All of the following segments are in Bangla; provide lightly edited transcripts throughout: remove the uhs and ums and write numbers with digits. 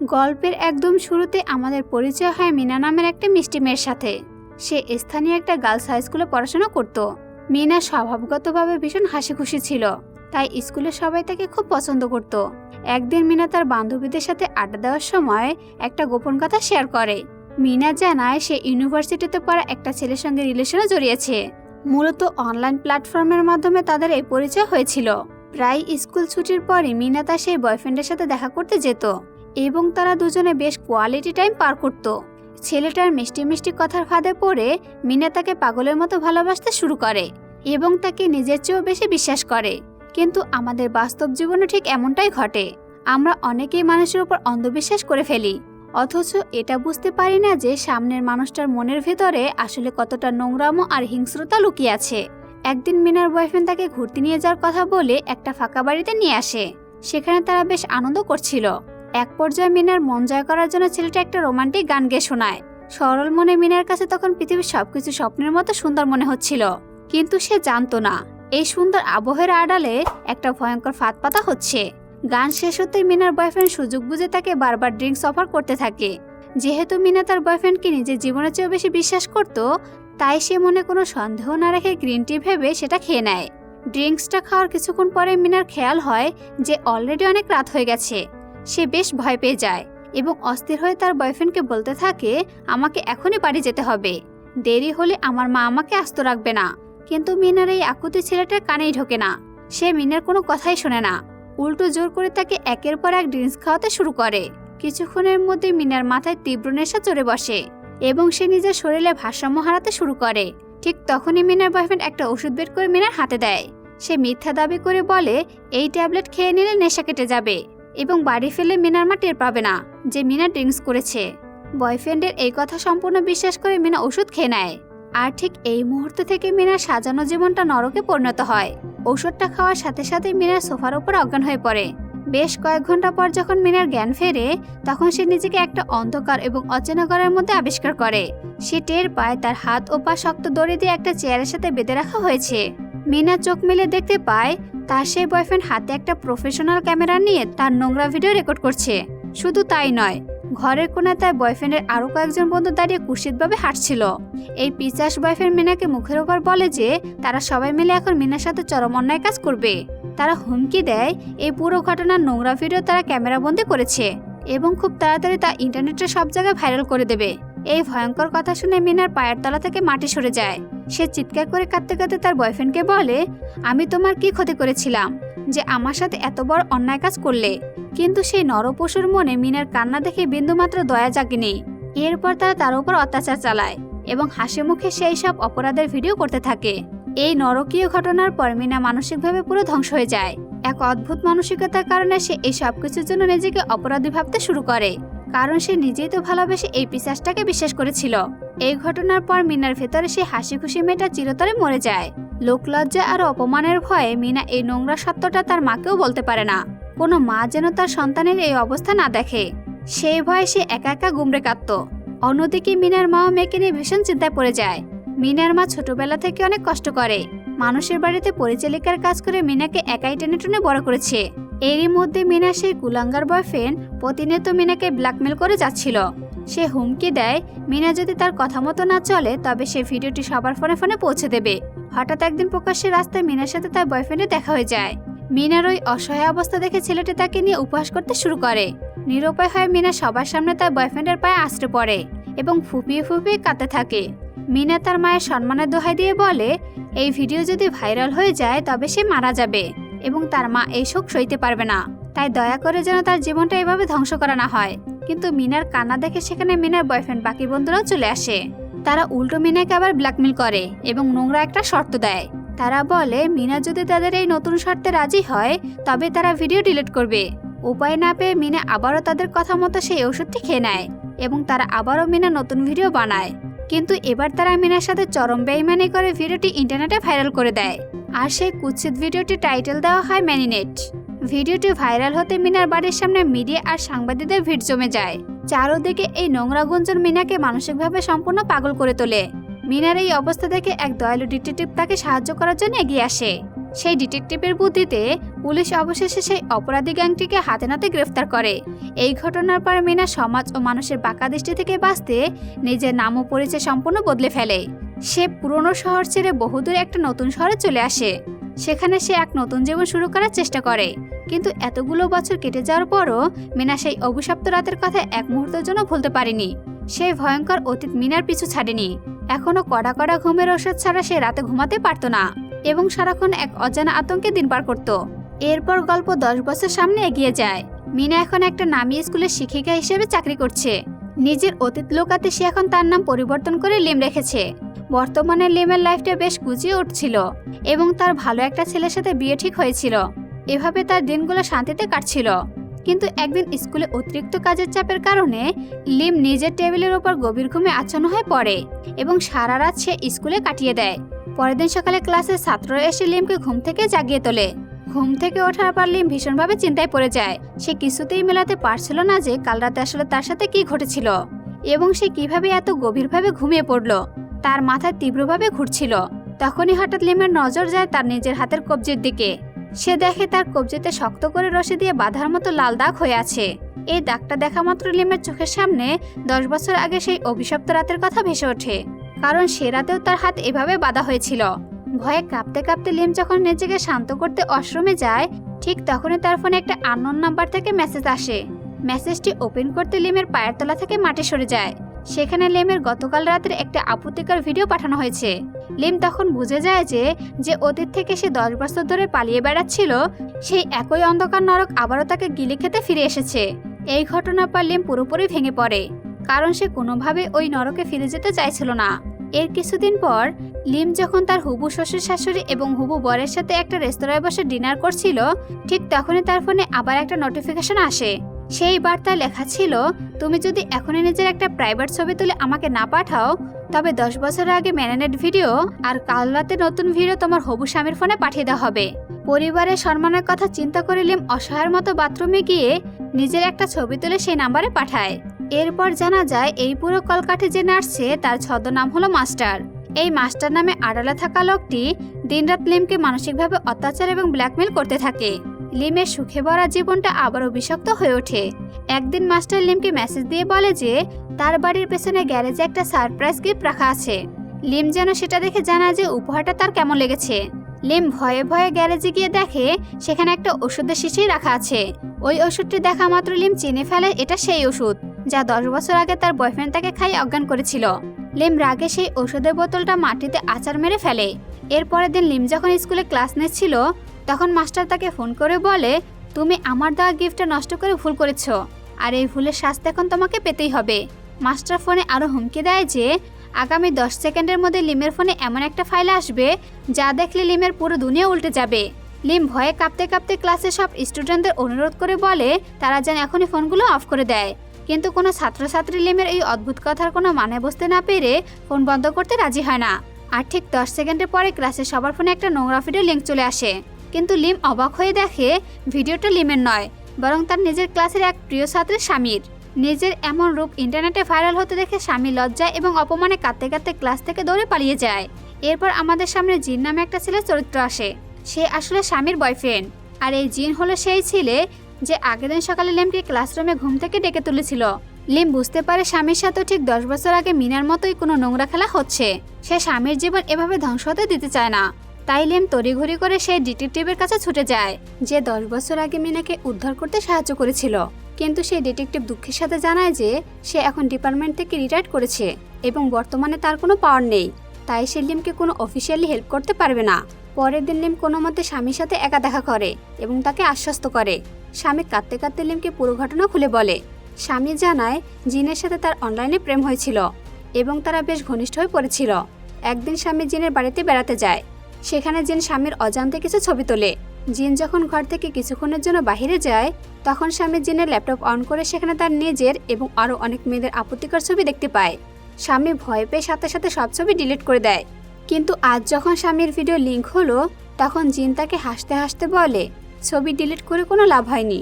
গল্পের একদম শুরুতে আমাদের পরিচয় হয় মিনা নামের একটা মিষ্টি মেয়ের সাথে। সে স্থানীয় একটা গার্লস হাই স্কুলে পড়াশোনা করত। মিনা স্বভাবগতভাবে ভীষণ হাসি খুশি ছিল, তাই স্কুলের সবাই তাকে খুব পছন্দ করত। একদিন মিনা তার বান্ধবীদের সাথে আড্ডা দেওয়ার সময় একটা গোপন কথা শেয়ার করে। মিনা জানায় সে ইউনিভার্সিটিতে পড়া একটা ছেলের সঙ্গে রিলেশনে জড়িয়েছে। মূলত অনলাইন প্ল্যাটফর্মের মাধ্যমে তাদের এই পরিচয় হয়েছিল। প্রায় স্কুল ছুটির পরে মিনা তার সেই বয়ফ্রেন্ডের সাথে দেখা করতে যেত এবং তারা দুজনে বেশ কোয়ালিটি টাইম পার করত। ছেলেটার মিষ্টি মিষ্টি কথার ফাঁদে পড়ে মিনা তাকে পাগলের মতো ভালোবাসতে শুরু করে এবং তাকে নিজের চেয়েও বেশি বিশ্বাস করে। কিন্তু আমাদের বাস্তব জীবনে ঠিক এমনটাই ঘটে। আমরা অনেকেই মানুষের উপর অন্ধবিশ্বাস করে ফেলি, অথচ এটা বুঝতে পারি না যে সামনের মানুষটার মনের ভেতরে আসলে কতটা নোংরামো আর হিংস্রতা লুকিয়ে আছে। একদিন মিনার বয়ফ্রেন্ড তাকে ঘুরতে নিয়ে যাওয়ার কথা বলে একটা ফাঁকা বাড়িতে নিয়ে আসে। সেখানে তারা বেশ আনন্দ করছিল। এক পর্যায়ে মিনার মন জয় করার জন্য ছেলেটা একটা রোমান্টিক গান গেয়ে শোনায়। সরল মনে মিনার কাছে তখন পৃথিবীর সবকিছু স্বপ্নের মতো সুন্দর মনে হচ্ছিল, কিন্তু সে জানতো না এই সুন্দর আবহের আড়ালে একটা ভয়ঙ্কর ফাঁদ পাতা হচ্ছে। গান শেষ হতেই মিনার বয়ফ্রেন্ড সুযোগ বুঝে তাকে বারবার ড্রিঙ্কস অফার করতে থাকে। যেহেতু মিনা তার বয়ফ্রেন্ডকে নিজের জীবনের চেয়েও বেশি বিশ্বাস করত, তাই সে মনে কোনো সন্দেহ না রেখে গ্রিন টি ভেবে সেটা খেয়ে নেয়। ড্রিঙ্কসটা খাওয়ার কিছুক্ষণ পরে মিনার খেয়াল হয় যে অলরেডি অনেক রাত হয়ে গেছে। সে বেশ ভয় পেয়ে যায় এবং অস্থির হয়ে তার বয়ফ্রেন্ডকে বলতে থাকে, আমাকে এখনই বাড়ি যেতে হবে, দেরি হলে আমার মা আমাকে আস্ত রাখবে না। কিন্তু মিনার এই আকুতি ছেলেটার কানেই ঢোকে না। সে মিনার কোনো কথাই শোনে না, উল্টো জোর করে তাকে একের পর এক ড্রিঙ্কস খাওয়াতে শুরু করে। কিছুক্ষণের মধ্যে মিনার মাথায় তীব্র নেশা চড়ে বসে এবং সে নিজের শরীরে ভারসাম্য হারাতে শুরু করে। ঠিক তখনই মিনার বয়ফ্রেন্ড একটা ওষুধ বের করে মিনার হাতে দেয়। সে মিথ্যা দাবি করে বলে এই ট্যাবলেট খেয়ে নিলে নেশা কেটে যাবে এবং বাড়ি ফেলে মিনার মা টের পাবে না যে মিনা ড্রিঙ্কস করেছে। বয়ফ্রেন্ডের এই কথা সম্পূর্ণ বিশ্বাস করে মিনা ওষুধ খেয়ে নেয়। আর ঠিক এই মুহূর্ত থেকে মিনার সাজানো জীবনটা নরকে পরিণত হয়। ওষুধটা খাওয়ার সাথে সাথে মিনার সোফার উপর অজ্ঞান হয়ে পড়ে। বেশ কয়েক ঘন্টা পর যখন মিনার জ্ঞান ফেরে, তখন সে নিজেকে একটা অন্ধকার এবং অচেনা ঘরের মধ্যে আবিষ্কার করে। সে টের পায় তার হাত ও পা শক্ত দড়ি দিয়ে একটা চেয়ারের সাথে বেঁধে রাখা হয়েছে। মিনা চোখ মেলে দেখতে পায় তার সেই বয়ফ্রেন্ড হাতে একটা প্রফেশনাল ক্যামেরা নিয়ে তার নোংরা ভিডিও রেকর্ড করছে। শুধু তাই নয়, ঘরের কোণায় তার বয়ফ্রেন্ডের আরো কয়েকজন বন্ধু দাঁড়িয়ে কুৎসিতভাবে হাঁটছিল। এই পিচাস বয়ফ্রেন্ড মিনাকে মুখের ওপর বলে যে তারা সবাই মিলে এখন মিনার সাথে চরম অন্যায় কাজ করবে। তারা হুমকি দেয় এই পুরো ঘটনার নোংরা ভিডিও তারা ক্যামেরাবন্দি করেছে এবং খুব তাড়াতাড়ি তা ইন্টারনেটে সব জায়গায় ভাইরাল করে দেবে। এই ভয়ঙ্কর কথা শুনে মিনার পায়ের তলা থেকে মাটি সরে যায়। সে চিৎকার করে কাঁদতে কাঁদতে তার বয়ফ্রেন্ডকে বলে, আমি তোমার কি ক্ষতি করেছিলাম যে আমার সাথে এত বড় অন্যায় কাজ করলে? কিন্তু সেই নরপশুর মনে মিনার কান্না দেখে বিন্দুমাত্র দয়া জাগেনি। এরপর তারা তার উপর অত্যাচার চালায় এবং হাসি মুখে সেই সব অপরাধের ভিডিও করতে থাকে। এই নরকীয় ঘটনার পর মিনা মানসিকভাবে পুরো ধ্বংস হয়ে যায়। এক অদ্ভুত মানসিকতার কারণে সে এই সব কিছুর জন্য নিজেকে অপরাধী ভাবতে শুরু করে, কারণ সে নিজেই তো ভালোবেসে এই পিশাচটাকে বিশ্বাস করেছিল। এই ঘটনার পর মিনার ভেতরে সে হাসি খুশি মেয়েটা চিরতরে মরে যায়। লোকলজ্জা আর অপমানের ভয়ে মিনা এই নোংরা সত্যটা তার মাকেও বলতে পারে না। কোনো মা যেন তার সন্তানের এই অবস্থা না দেখে, সেই ভয়ে সে একা একা গুমড়ে কাঁদত। অন্যদিকে মিনার মা ও মেয়েকে নিয়ে ভীষণ চিন্তায় পড়ে যায়। মিনার মা ছোটবেলা থেকে অনেক কষ্ট করে, মানুষের বাড়িতে পরিচালিকার কাজ করে মিনাকে একাই টেনে টেনে বড় করেছে। এরই মধ্যে মিনা সেই কুলাঙ্গার বয়ফ্রেন্ড প্রতিনিয়ত মিনাকে ব্ল্যাকমেল করে যাচ্ছিল। সে হুমকি দেয় মিনা যদি তার কথা মতো না চলে তবে সে ভিডিওটি সবার ফোনে ফোনে পৌঁছে দেবে। হঠাৎ একদিন প্রকাশ্যে রাস্তায় মিনার সাথে তার বয়ফ্রেন্ডের দেখা হয়ে যায়। মিনার ওই অসহায় অবস্থা দেখে ছেলেটি তাকে নিয়ে উপহাস করতে শুরু করে। নিরুপায় হয়ে মিনা সবার সামনে তার বয়ফ্রেন্ডের পায়ে আছড়ে পড়ে এবং ফুপিয়ে ফুপিয়ে কাঁদতে থাকে। মিনা তার মায়ের সম্মানের দোহাই দিয়ে বলে এই ভিডিও যদি ভাইরাল হয়ে যায় তবে সে মারা যাবে এবং তার মা এই শোক সইতে পারবে না, তাই দয়া করে যেন তার জীবনটা এভাবে ধ্বংস করা না হয়। কিন্তু মিনার কান্না দেখে সেখানে মিনার বয়ফ্রেন্ড বাকি বন্ধুরাও চলে আসে। তারা উল্টো মিনাকে আবার ব্ল্যাকমেল করে এবং নোংরা একটা শর্ত দেয়। তারা বলে মিনা যদি তাদের এই নতুন শর্তে রাজি হয় তবে তারা ভিডিও ডিলিট করবে। উপায় না পেয়ে মিনা আবারও তাদের কথা মতো সেই ওষুধটি খেয়ে নেয় এবং তারা আবারও মিনা নতুন ভিডিও বানায়। কিন্তু এবার তারা মিনার সাথে চরম বেইমানি করে ভিডিওটি ইন্টারনেটে ভাইরাল করে দেয়। আর সেই কুৎসিত ভিডিওটি টাইটেল দেওয়া হয় ম্যানিনেট। ভিডিওটি ভাইরাল হতে মিনার বাড়ির সামনে মিডিয়া আর সাংবাদিকদের ভিড় জমে যায়। চারদিকে এই নোংরা গুঞ্জন মিনাকে মানসিকভাবে সম্পূর্ণ পাগল করে তোলে। মিনার এই অবস্থা দেখে এক দয়ালু ডিটেকটিভ তাকে সাহায্য করার জন্য এগিয়ে আসে। সেই ডিটেকটিভের বুদ্ধিতে পুলিশ অবশেষে সেই অপরাধী গ্যাংটিকে হাতে নাতে গ্রেফতার করে। এই ঘটনার পর মিনা সমাজ ও মানুষের বাঁকা দৃষ্টি থেকে বাঁচতে নিজের নাম ও পরিচয় সম্পূর্ণ বদলে ফেলে। সে পুরনো শহর ছেড়ে বহুদূর একটা নতুন শহরে চলে আসে। সেখানে সে এক নতুন জীবন শুরু করার চেষ্টা করে। কিন্তু এতগুলো বছর কেটে যাওয়ার পরও মিনা সেই অভিশপ্ত রাতের কথা এক মুহূর্তের জন্য ভুলতে পারেনি। সেই ভয়ঙ্কর অতীত মিনার পিছু ছাড়েনি। এখনো কড়া কড়া ঘুমের ওষুধ ছাড়া সে রাতে ঘুমাতে পারত না এবং সারাক্ষণ এক অজানা আতঙ্কে দিন পার করত। এরপর গল্প 10 বছর সামনে এগিয়ে যায়। মিনা এখন একটা নামী স্কুলের শিক্ষিকা হিসেবে চাকরি করছে। নিজের অতীত লুকাতে সে এখন তার নাম পরিবর্তন করে লিম রেখেছে। বর্তমানে লিমের লাইফটা বেশ গুছিয়ে উঠছিল এবং তার ভালো একটা ছেলের সাথে বিয়ে ঠিক হয়েছিল। এভাবে তার দিনগুলো শান্তিতে কাটছিল। কিন্তু একদিন স্কুলে অতিরিক্ত কাজের চাপের কারণে লিম নিজের টেবিলের ওপর গভীর ঘুমে আচ্ছন্ন হয়ে পড়ে এবং সারা রাত সে স্কুলে কাটিয়ে দেয়। পরের দিন সকালে ক্লাসের ছাত্ররা এসে লিমকে ঘুম থেকে জাগিয়ে তোলে। ঘুম থেকে ওঠার পর লিম ভীষণভাবে চিন্তায় পড়ে যায়। সে কিছুতেই মেলাতে পারছিল না যে কাল রাতে আসলে তার সাথে কি ঘটেছিল এবং সে কিভাবে এত গভীরভাবে ঘুমিয়ে পড়ল। তার মাথায় তীব্রভাবে ঘুরছিল। তখনই হঠাৎ লিমের নজর যায় তার নিজের হাতের কবজির দিকে। সে দেখে তার কবজিতে শক্ত করে রশি দিয়ে বাঁধার মতো লাল দাগ হয়ে আছে। এই দাগটা দেখা মাত্র লিমের চোখের সামনে 10 বছর আগে সেই অভিশপ্ত রাতের কথা ভেসে ওঠে, কারণ সে রাতেও তার হাত এভাবে বাঁধা হয়েছিল। ভয়ে কাঁপতে কাঁপতে লিম যখন নিজেকে শান্ত করতে ওয়াশরুমে যায়, ঠিক তখনই তার ফোনে একটা আননোন নাম্বার থেকে মেসেজ আসে। মেসেজটি ওপেন করতে লিমের পায়ের তলা থেকে মাটি সরে যায়। সেখানে লিমের গতকাল রাতের একটা আপত্তিকর ভিডিও পাঠানো হয়েছে। লিম তখন বুঝে যায় যে অতীত থেকে সে 10 বছর ধরে পালিয়ে বেড়াচ্ছিল, সেই একই অন্ধকার নরক আবারও তাকে গিলে খেতে ফিরে এসেছে। এই ঘটনার পর লিম পুরোপুরি ভেঙে পড়ে, কারণ সে কোনোভাবে ওই নরকে ফিরে যেতে চাইছিল না। এর কিছুদিন পর লিম যখন তার হুবু শ্বশুর শাশুড়ি এবং হুবু বরের সাথে একটা রেস্তোরাঁয় বসে ডিনার করছিল, ঠিক তখনই তার ফোনে আবার একটা নোটিফিকেশন আসে। সেই বার্তায় লেখা ছিল, তুমি যদি এখনই নিজের একটা প্রাইভেট ছবি তুলে আমাকে না পাঠাও, তবে 10 বছর আগে ম্যারিনেট ভিডিও আর কাল রাতে নতুন ভিডিও তোমার হবু স্বামীর ফোনে পাঠিয়ে দেওয়া হবে। পরিবারের সম্মানের কথা চিন্তা করে লিম অসহায়ের মতো বাথরুমে গিয়ে নিজের একটা ছবি তুলে সেই নাম্বারে পাঠায়। এরপর জানা যায় এই পুরো কলকাঠে যে নাচছে তার ছদ্মনাম হলো মাস্টার। এই মাস্টার নামে আড়ালে থাকা লোকটি দিনরাত লিমকে মানসিকভাবে অত্যাচার এবং ব্ল্যাকমেল করতে থাকে। লিমের সুখে ভরা জীবনটা আবারও বিষাক্ত হয়ে ওঠে। একদিন মাস্টার লিমকে মেসেজ দিয়ে বলে যে তার বাড়ির পেছনে গ্যারেজে একটা সারপ্রাইজ গিফট রাখা আছে। লিম যেন সেটা দেখে জানায় যে উপহারটা তার কেমন লেগেছে। লিম ভয়ে ভয়ে গ্যারেজে গিয়ে দেখে সেখানে একটা ওষুধের শিশি রাখা আছে। ওই ওষুধটি দেখা মাত্র লিম চিনে ফেলে এটা সেই ওষুধ যা 10 বছর আগে তার বয়ফ্রেন্ড তাকে খাইয়ে অজ্ঞান করেছিল। লিম রাগে সেই ওষুধের বোতলটা মাটিতে আছাড় মেরে ফেলে। এরপরের দিন লিম যখন স্কুলে ক্লাস নিচ্ছিল, তখন মাস্টার তাকে ফোন করে বলে, তুমি আমার দেওয়া গিফটটা নষ্ট করে ভুল করেছো, আর এই ভুলের শাস্তি এখন তোমাকে পেতেই হবে। মাস্টার ফোনে আরও হুমকি দেয় যে আগামী 10 সেকেন্ডের মধ্যে লিমের ফোনে এমন একটা ফাইল আসবে যা দেখলে লিমের পুরো দুনিয়া উল্টে যাবে। লিম ভয়ে কাঁপতে কাঁপতে ক্লাসে সব স্টুডেন্টদের অনুরোধ করে বলে তারা যেন এখনই ফোনগুলো অফ করে দেয়। কিন্তু কোনো ছাত্রছাত্রী লিমের এই অদ্ভুত কথার কোনো মানে বুঝতে না পেরে ফোন বন্ধ করতে রাজি হয় না। আর ঠিক 10 সেকেন্ডের পরে ক্লাসে সবার ফোনে একটা নোংরা ভিডিও লিঙ্ক চলে আসে। কিন্তু লিম অবাক হয়ে দেখে ভিডিওটা লিমের নয়, বরং তার নিজের ক্লাসের এক প্রিয় ছাত্রের স্বামীর। নিজের এমন রূপ ইন্টারনেটে ভাইরাল হতে দেখে স্বামী লজ্জায় এবং অপমানে কাঁদতে কাঁদতে ক্লাস থেকে দৌড়ে পালিয়ে যায়। এরপর আমাদের সামনে জিন নামে একটা ছেলের চরিত্র আসে। সে আসলে স্বামীর বয়ফ্রেন্ড, আর এই জিন হলো সেই ছেলে যে আগের দিন সকালে লিমকে ক্লাসরুমে ঘুম থেকে ডেকে তুলেছিল। লিম বুঝতে পারে স্বামীর সাথে ঠিক 10 বছর আগে মিনার মতোই কোনো নোংরা খেলা হচ্ছে। সে স্বামীর জীবন এভাবে ধ্বংস হতে দিতে চায় না। তাই লিম তড়িঘড়ি করে সেই ডিটেকটিভের কাছে ছুটে যায় যে 10 বছর আগে মিনাকে উদ্ধার করতে সাহায্য করেছিল। কিন্তু সেই ডিটেকটিভ দুঃখের সাথে জানায় যে সে এখন ডিপার্টমেন্ট থেকে রিটায়ার করেছে এবং বর্তমানে তার কোনো পাওয়ার নেই। তাই সে লিমকে কোনো অফিসিয়ালি হেল্প করতে পারবে না। পরের দিন লিম কোনো মতে স্বামীর সাথে একা দেখা করে এবং তাকে আশ্বস্ত করে। স্বামী কাঁদতে কাঁদতে লিমকে পুরো ঘটনা খুলে বলে। স্বামী জানায় জিনের সাথে তার অনলাইনে প্রেম হয়েছিল এবং তারা বেশ ঘনিষ্ঠ হয়ে পড়েছিল। একদিন স্বামী জিনের বাড়িতে বেড়াতে যায়। সেখানে জিন স্বামীর অজান্তে কিছু ছবি তোলে। জিন যখন ঘর থেকে কিছুক্ষণের জন্য বাইরে যায়, তখন স্বামী জিনের ল্যাপটপ অন করে সেখানে তার নিজের এবং আরও অনেক মেয়েদের আপত্তিকর ছবি দেখতে পায়। স্বামী ভয় পেয়ে সাথে সাথে সব ছবি ডিলিট করে দেয়। কিন্তু আজ যখন স্বামীর ভিডিও লিঙ্ক হলো, তখন জিন তাকে হাসতে হাসতে বলে, ছবি ডিলিট করে কোনো লাভ হয়নি,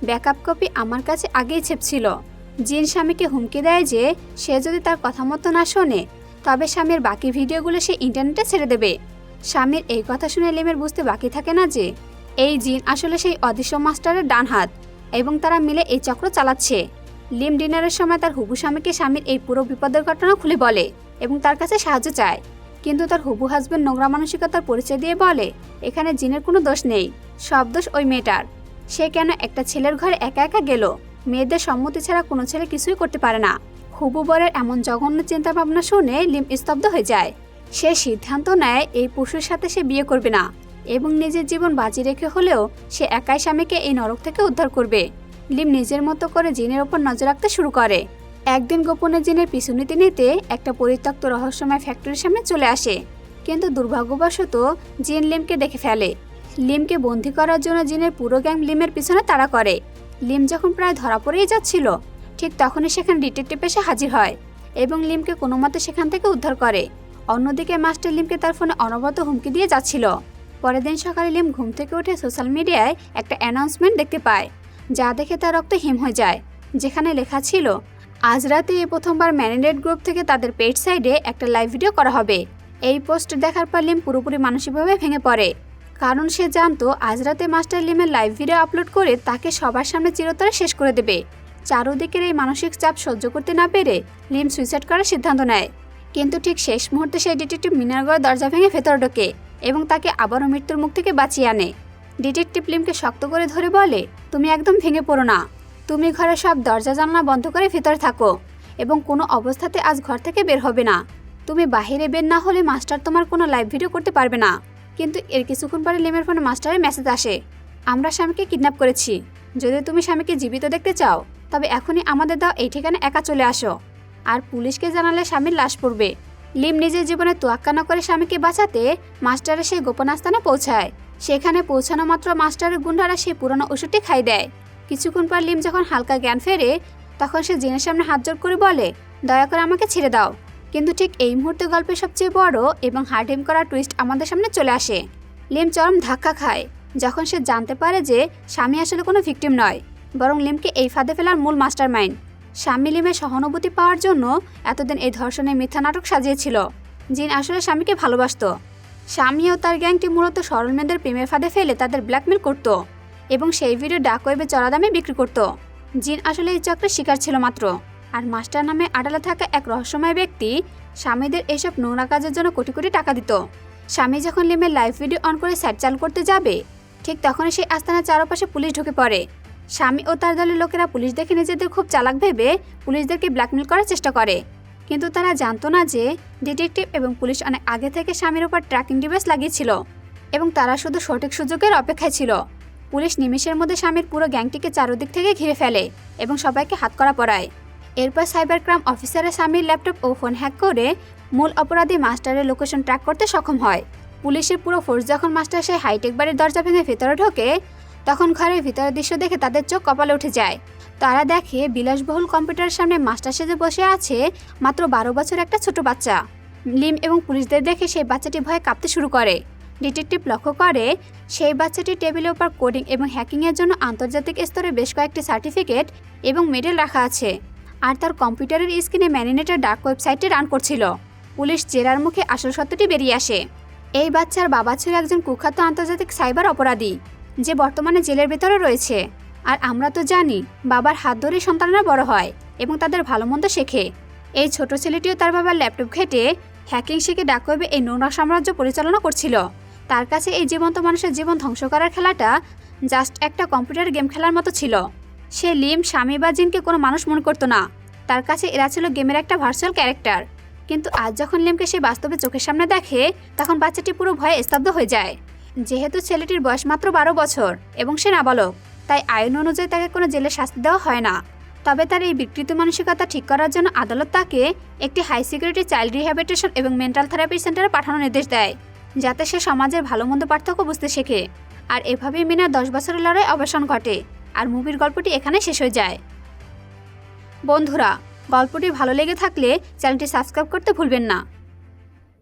ব্যাকআপ কপি আমার কাছে আগেই ছেপছিল। জিন স্বামীকে হুমকি দেয় যে সে যদি তার কথা মতো না শোনে, তবে স্বামীর বাকি ভিডিওগুলো সে ইন্টারনেটে ছেড়ে দেবে। স্বামীর এই কথা শুনে লিমের বুঝতে বাকি থাকে না যে এই জিন আসলে সেই অদৃশ্য মাস্টারের ডান হাত এবং তারা মিলে এই চক্র চালাচ্ছে। লিম ডিনারের সময় তার হুবু স্বামীকে স্বামীর এই পুরো বিপদের ঘটনা খুলে বলে এবং তার কাছে সাহায্য চায়, কিন্তু তার হুবু হাজবেন্ড নোংরা মানসিকতার পরিচয় দিয়ে বলে এখানে জিনের কোনো দোষ নেই, সব দোষ ওই মেয়েটার। সে কেন একটা ছেলের ঘরে একা একা গেল? মেয়েদের সম্মতি ছাড়া কোনো ছেলে কিছুই করতে পারে না। হুবু বরের এমন জঘন্য চিন্তা ভাবনা শুনে লিম স্তব্ধ হয়ে যায়। সে সিদ্ধান্ত নেয় এই পশুর সাথে সে বিয়ে করবে না এবং নিজের জীবন বাজি রেখে হলেও সে একাই স্বামীকে এই নরক থেকে উদ্ধার করবে। লিম নিজের মতো করে জিনের ওপর নজর রাখতে শুরু করে। একদিন গোপনে জিনের পিছু নিতে নিতে একটা পরিত্যক্ত রহস্যময় ফ্যাক্টরির সামনে চলে আসে, কিন্তু দুর্ভাগ্যবশত জিন লিমকে দেখে ফেলে। লিমকে বন্দি করার জন্য জিনের পুরো গ্যাং লিমের পিছনে তাড়া করে। লিম যখন প্রায় ধরা পড়েই যাচ্ছিল, ঠিক তখনই সেখানে ডিটেকটিভ এসে হাজির হয় এবং লিমকে কোনো মতে সেখান থেকে উদ্ধার করে। অন্যদিকে মাস্টার লিমকে তার ফোনে অনবরত হুমকি দিয়ে যাচ্ছিল। পরের দিন সকালে লিম ঘুম থেকে উঠে সোশ্যাল মিডিয়ায় একটা অ্যানাউন্সমেন্ট দেখতে পায়, যা দেখে তার রক্ত হিম হয়ে যায়। যেখানে লেখা ছিল আজ রাতে প্রথমবার ম্যারিনেট গ্রুপ থেকে তাদের পেজ সাইডে একটা লাইভ ভিডিও করা হবে। এই পোস্ট দেখার পর লিম পুরোপুরি মানসিকভাবে ভেঙে পড়ে, কারণ সে জানতো আজ রাতে মাস্টার লিমের লাইভ ভিডিও আপলোড করে তাকে সবার সামনে চিরতরে শেষ করে দেবে। চারদিকের এই মানসিক চাপ সহ্য করতে না পেরে লিম সুইসাইড করার সিদ্ধান্ত নেয়, কিন্তু ঠিক শেষ মুহূর্তে সেই ডিটেকটিভ মিনার ঘরের দরজা ভেঙে ভেতরে ঢোকে এবং তাকে আবারও মৃত্যুর মুখ থেকে বাঁচিয়ে আনে। ডিটেকটিভ লিমকে শক্ত করে ধরে বলে, তুমি একদম ভেঙে পড়ো না, তুমি ঘরের সব দরজা জানলা বন্ধ করে ভেতরে থাকো এবং কোনো অবস্থাতে আজ ঘর থেকে বের হবে না। তুমি বাহিরে বের না হলে মাস্টার তোমার কোনো লাইভ ভিডিও করতে পারবে না। কিন্তু এর কিছুক্ষণ পরে লিমের ফোনে মাস্টারের মেসেজ আসে, আমরা স্বামীকে কিডন্যাপ করেছি, যদি তুমি স্বামীকে জীবিত দেখতে চাও তবে এখনই আমাদের দাও এই ঠিকানা একা চলে আসো, আর পুলিশকে জানালে স্বামীর লাশ পড়বে। লিম নিজের জীবনে তোয়াক্কা না করে স্বামীকে বাঁচাতে মাস্টারের সেই গোপন আস্তানে পৌঁছায়। সেখানে পৌঁছানো মাত্র মাস্টারের গুন্ডারা সেই পুরনো ওষুধটি খাই দেয়। কিছুক্ষণ পর লিম যখন হালকা জ্ঞান ফেরে, তখন সে জিনের সামনে হাত জোড় করে বলে, দয়া করে আমাকে ছেড়ে দাও। কিন্তু ঠিক এই মুহূর্তে গল্পের সবচেয়ে বড় এবং হার্ট হিম করা টুইস্ট আমাদের সামনে চলে আসে। লিম চরম ধাক্কা খায় যখন সে জানতে পারে যে স্বামী আসলে কোনো ভিকটিম নয়, বরং লিমকে এই ফাঁদে ফেলার মূল মাস্টার মাইন্ড। স্বামী লিমের সহানুভূতি পাওয়ার জন্য এতদিন এই ধর্ষণের মিথ্যা নাটক সাজিয়েছিল। জিন আসলে স্বামীকে ভালোবাসত। স্বামী ও তার গ্যাংটি মূলত সরল মেয়েদের প্রেমের ফাঁদে ফেলে তাদের ব্ল্যাকমেল করত এবং সেই ভিডিও ডার্ক ওয়েবে চড়া দামে বিক্রি করত। জিন আসলে এই চক্রের শিকার ছিল মাত্র, আর মাস্টার নামে আড়ালে থাকা এক রহস্যময় ব্যক্তি স্বামীদের এসব নোংরা কাজের জন্য কোটি কোটি টাকা দিত। স্বামী যখন লিমের লাইভ ভিডিও অন করে সাইট চালু করতে যাবে, ঠিক তখনই সেই আস্তানার চারপাশে পুলিশ ঢুকে পড়ে। স্বামী ও তার দলের লোকেরা পুলিশ দেখে নিজেদের খুব চালাক ভেবে পুলিশদেরকে ব্ল্যাকমেল করার চেষ্টা করে, কিন্তু তারা জানতো না যে ডিটেকটিভ এবং পুলিশ অনেক আগে থেকে স্বামীর ওপর ট্র্যাকিং ডিভাইস লাগিয়েছিল এবং তারা শুধু সঠিক সুযোগের অপেক্ষায় ছিল। পুলিশ নিমেষের মধ্যে স্বামীর পুরো গ্যাংটিকে চারদিক থেকে ঘিরে ফেলে এবং সবাইকে হাতকড়া পরায়। এরপর সাইবার ক্রাইম অফিসারের স্বামীর ল্যাপটপ ও ফোন হ্যাক করে মূল অপরাধী মাস্টারের লোকেশন ট্র্যাক করতে সক্ষম হয়। পুলিশের পুরো ফোর্স যখন মাস্টার সেই হাইটেক বাড়ির দরজা ভেঙে ভেতরে ঢোকে, তখন ঘরের ভিতরের দৃশ্য দেখে তাদের চোখ কপালে উঠে যায়। তারা দেখে বিলাসবহুল কম্পিউটারের সামনে মাস্টার সেজে বসে আছে মাত্র 12 বছর একটা ছোট বাচ্চা। লিম এবং পুলিশদের দেখে সেই বাচ্চাটি ভয়ে কাঁপতে শুরু করে। ডিটেকটিভ লক্ষ্য করে সেই বাচ্চাটি টেবিলের উপর কোডিং এবং হ্যাকিংয়ের জন্য আন্তর্জাতিক স্তরে বেশ কয়েকটি সার্টিফিকেট এবং মেডেল রাখা আছে, আর তার কম্পিউটারের স্ক্রিনে ম্যারিনেটের ডার্ক ওয়েবসাইটটি রান করছিল। পুলিশ জেরার মুখে আসল সত্যটি বেরিয়ে আসে। এই বাচ্চার বাবা ছিল একজন কুখ্যাত আন্তর্জাতিক সাইবার অপরাধী, যে বর্তমানে জেলের ভেতরে রয়েছে। আর আমরা তো জানি বাবার হাত ধরেই সন্তানরা বড় হয় এবং তাদের ভালো মন্দ শেখে। এই ছোট ছেলেটিও তার বাবার ল্যাপটপ ঘেটে হ্যাকিং শিখে ডার্ক ওয়েবে এই নোংরা সাম্রাজ্য পরিচালনা করছিল। তার কাছে এই জীবন্ত মানুষের জীবন ধ্বংস করার খেলাটা জাস্ট একটা কম্পিউটার গেম খেলার মতো ছিল। সে লিম, স্বামী বা জিনকে কোনো মানুষ মনে করতো না। তার কাছে এরা ছিল গেমের একটা ভার্চুয়াল ক্যারেক্টার। কিন্তু আজ যখন লিমকে সে বাস্তবে চোখের সামনে দেখে, তখন বাচ্চাটি পুরো ভয়ে স্তব্ধ হয়ে যায়। যেহেতু ছেলেটির বয়স মাত্র 12 বছর এবং সে নাবালক, তাই আইন অনুযায়ী তাকে কোনো জেলে শাস্তি দেওয়া হয় না। তবে তার এই বিকৃত মানসিকতা ঠিক করার জন্য আদালত তাকে একটি হাই সিকিউরিটি চাইল্ড রিহ্যাবিলিটেশন এবং মেন্টাল থেরাপি সেন্টারে পাঠানোর নির্দেশ দেয়, যাতে সে সমাজের ভালো মন্দ পার্থক্য বুঝতে শেখে। আর এভাবেই মিনার 10 বছরের লড়াই অবসান ঘটে, আর মুভির গল্পটি এখানে শেষ হয়ে যায়। বন্ধুরা, গল্পটি ভালো লেগে থাকলে চ্যানেলটি সাবস্ক্রাইব করতে ভুলবেন না।